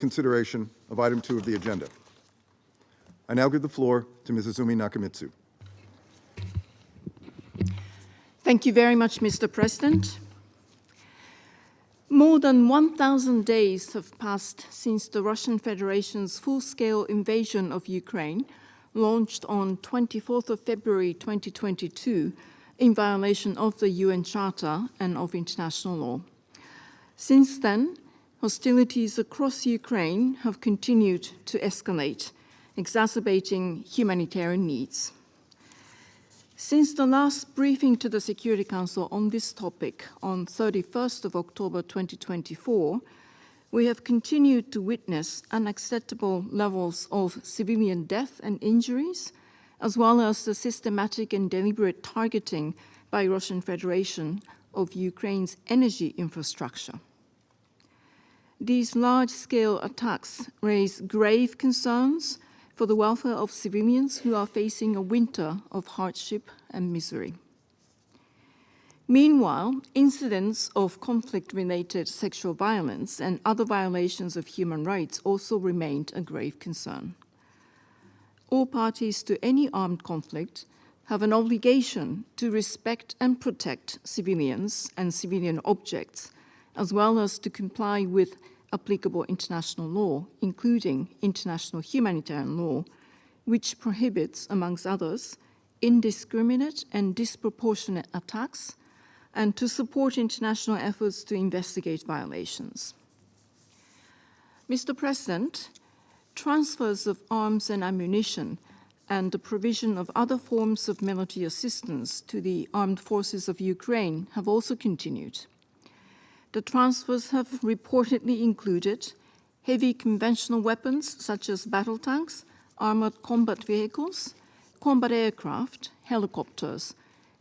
consideration of item 2 of the agenda. I now give the floor to Ms. Izumi Nakamitsu. Thank you very much, Mr. President. More than 1,000 days have passed since the Russian Federation's full-scale invasion of Ukraine launched on 24th of February 2022 in violation of the UN Charter and of international law. Since then, hostilities across Ukraine have continued to escalate, exacerbating humanitarian needs. Since the last briefing to the Security Council on this topic on 31st of October 2024, we have continued to witness unacceptable levels of civilian death and injuries, as well as the systematic and deliberate targeting by Russian Federation of Ukraine's energy infrastructure. These large-scale attacks raise grave concerns for the welfare of civilians who are facing a winter of hardship and misery. Meanwhile, incidents of conflict-related sexual violence and other violations of human rights also remained a grave concern. All parties to any armed conflict have an obligation to respect and protect civilians and civilian objects, as well as to comply with applicable international law, including international humanitarian law, which prohibits, amongst others, indiscriminate and disproportionate attacks, and to support international efforts to investigate violations. Mr. President, transfers of arms and ammunition and the provision of other forms of military assistance to the armed forces of Ukraine have also continued. The transfers have reportedly included heavy conventional weapons such as battle tanks, armored combat vehicles, combat aircraft, helicopters,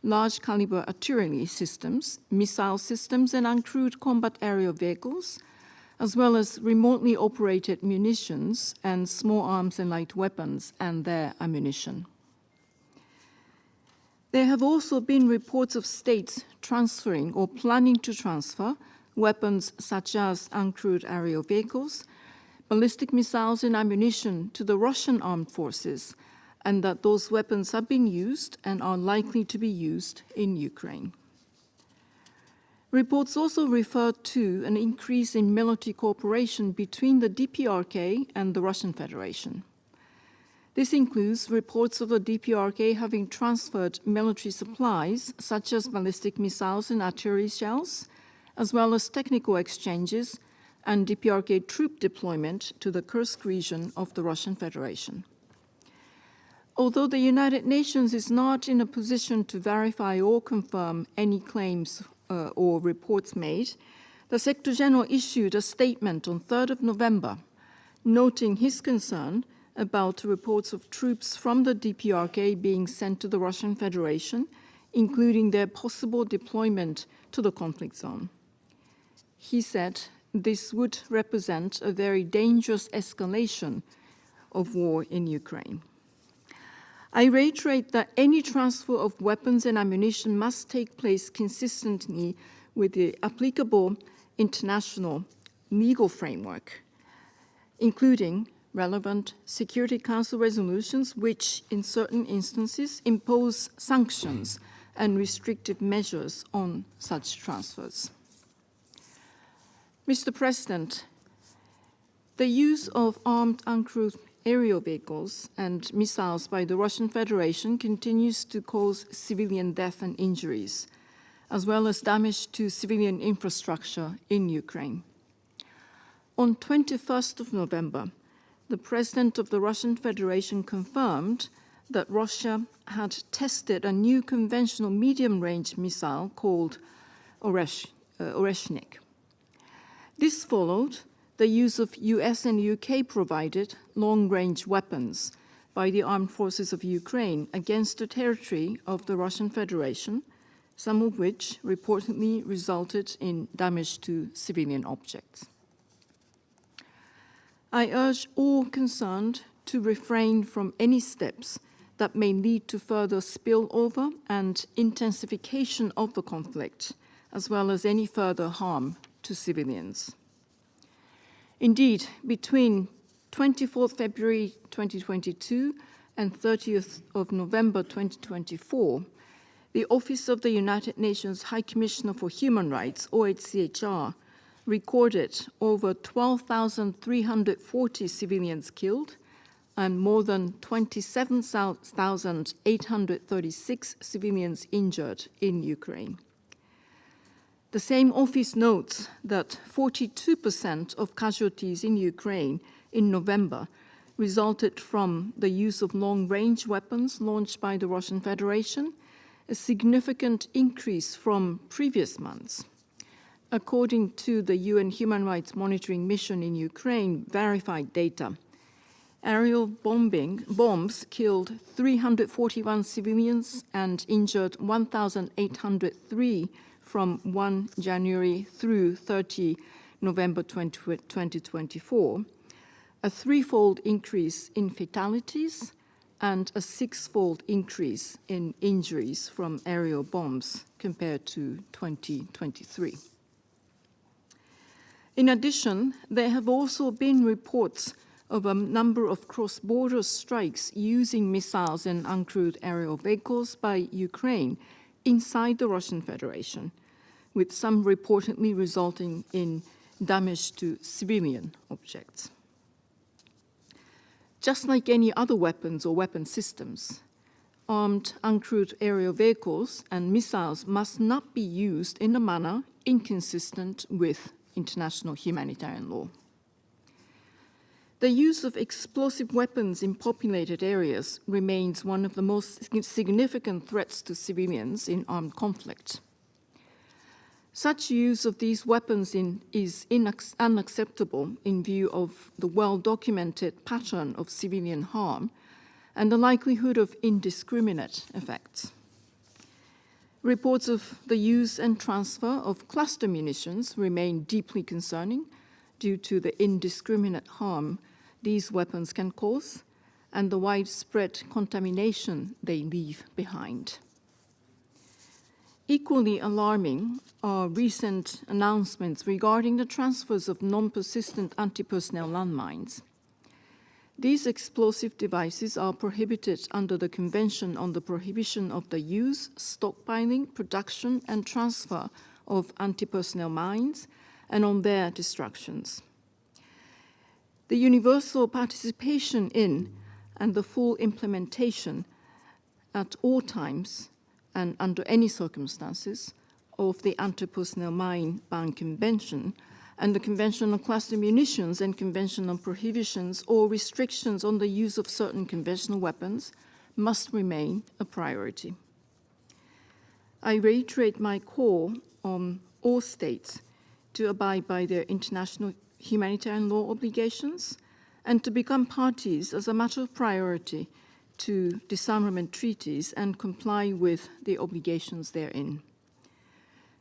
large caliber artillery systems, missile systems, and uncrewed combat aerial vehicles, as well as remotely operated munitions and small arms and light weapons and their ammunition. There have also been reports of states transferring or planning to transfer weapons such as uncrewed aerial vehicles, ballistic missiles and ammunition to the Russian armed forces, and that those weapons have been used and are likely to be used in Ukraine. Reports also refer to an increase in military cooperation between the DPRK and the Russian Federation. This includes reports of the DPRK having transferred military supplies such as ballistic missiles and artillery shells, as well as technical exchanges and DPRK troop deployment to the Kursk region of the Russian Federation. Although the United Nations is not in a position to verify or confirm any claims or reports made, the Secretary General issued a statement on 3rd of November, noting his concern about reports of troops from the DPRK being sent to the Russian Federation, including their possible deployment to the conflict zone. He said this would represent a very dangerous escalation of war in Ukraine. I reiterate that any transfer of weapons and ammunition must take place consistently with the applicable international legal framework, including relevant Security Council resolutions which, in certain instances, impose sanctions and restrictive measures on such transfers. Mr. President, the use of armed uncrewed aerial vehicles and missiles by the Russian Federation continues to cause civilian death and injuries, as well as damage to civilian infrastructure in Ukraine. On 21st of November, the President of the Russian Federation confirmed that Russia had tested a new conventional medium-range missile called OHCHR. This followed the use of US and UK-provided long-range weapons by the armed forces of Ukraine against the territory of the Russian Federation, some of which reportedly resulted in damage to civilian objects. I urge all concerned to refrain from any steps that may lead to further spillover and intensification of the conflict, as well as any further harm to civilians. Indeed, between 24th February 2022 and 30th of November 2024, the Office of the United Nations High Commissioner for Human Rights, OHCHR, recorded over 12,340 civilians killed and more than 27,836 civilians injured in Ukraine. The same office notes that 42% of casualties in Ukraine in November resulted from the use of long-range weapons launched by the Russian Federation, a significant increase from previous months. According to the UN Human Rights Monitoring Mission in Ukraine verified data, aerial bombs killed 341 civilians and injured 1,803 from 1 January through 30 November 2024, a threefold increase in fatalities and a sixfold increase in injuries from aerial bombs compared to 2023. In addition, there have also been reports of a number of cross-border strikes using missiles and uncrewed aerial vehicles by Ukraine inside the Russian Federation, with some reportedly resulting in damage to civilian objects. Just like any other weapons or weapon systems, armed uncrewed aerial vehicles and missiles must not be used in a manner inconsistent with international humanitarian law. The use of explosive weapons in populated areas remains one of the most significant threats to civilians in armed conflict. Such use of these weapons is unacceptable in view of the well-documented pattern of civilian harm and the likelihood of indiscriminate effects. Reports of the use and transfer of cluster munitions remain deeply concerning due to the indiscriminate harm these weapons can cause and the widespread contamination they leave behind. Equally alarming are recent announcements regarding the transfers of non-persistent anti-personnel landmines. These explosive devices are prohibited under the Convention on the Prohibition of the Use, Stockpiling, Production, and Transfer of Anti-Personnel Mines and on their destructions. The universal participation in and the full implementation at all times and under any circumstances of the Anti-Personnel Mine Ban Convention and the Convention on Cluster Munitions and Convention on Prohibitions or restrictions on the use of certain conventional weapons must remain a priority. I reiterate my call on all states to abide by their international humanitarian law obligations and to become parties as a matter of priority to disarmament treaties and comply with the obligations therein.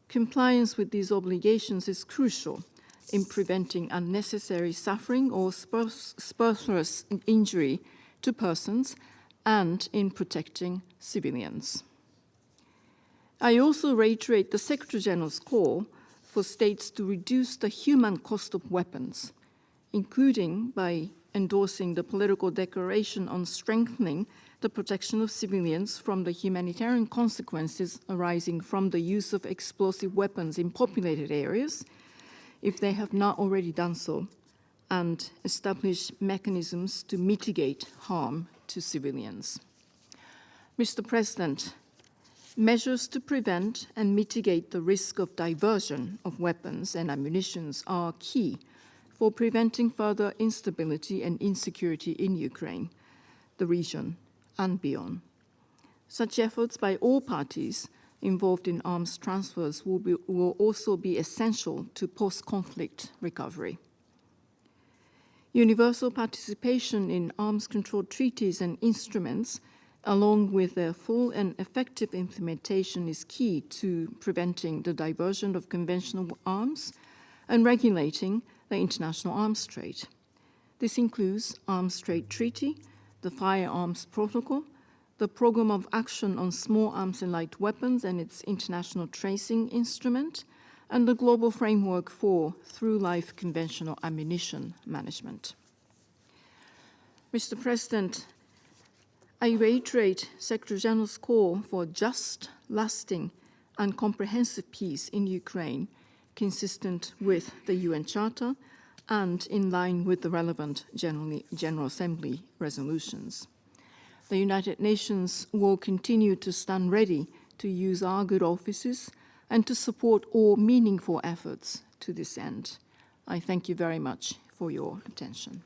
Compliance with these obligations is crucial in preventing unnecessary suffering or superfluous injury to persons and in protecting civilians. I also reiterate the Secretary General's call for states to reduce the human cost of weapons, including by endorsing the political declaration on strengthening the protection of civilians from the humanitarian consequences arising from the use of explosive weapons in populated areas, if they have not already done so, and establish mechanisms to mitigate harm to civilians. Mr. President, measures to prevent and mitigate the risk of diversion of weapons and ammunition are key for preventing further instability and insecurity in Ukraine, the region, and beyond. Such efforts by all parties involved in arms transfers will also be essential to post-conflict recovery. Universal participation in arms control treaties and instruments, along with their full and effective implementation, is key to preventing the diversion of conventional arms and regulating the international arms trade. This includes Arms Trade Treaty, the Firearms Protocol, the Program of Action on Small Arms and Light Weapons and its International Tracing Instrument, and the global framework for through-life conventional ammunition management. Mr. President, I reiterate Secretary General's call for just, lasting, and comprehensive peace in Ukraine, consistent with the UN Charter and in line with the relevant General Assembly resolutions. The United Nations will continue to stand ready to use our good offices and to support all meaningful efforts to this end. I thank you very much for your attention.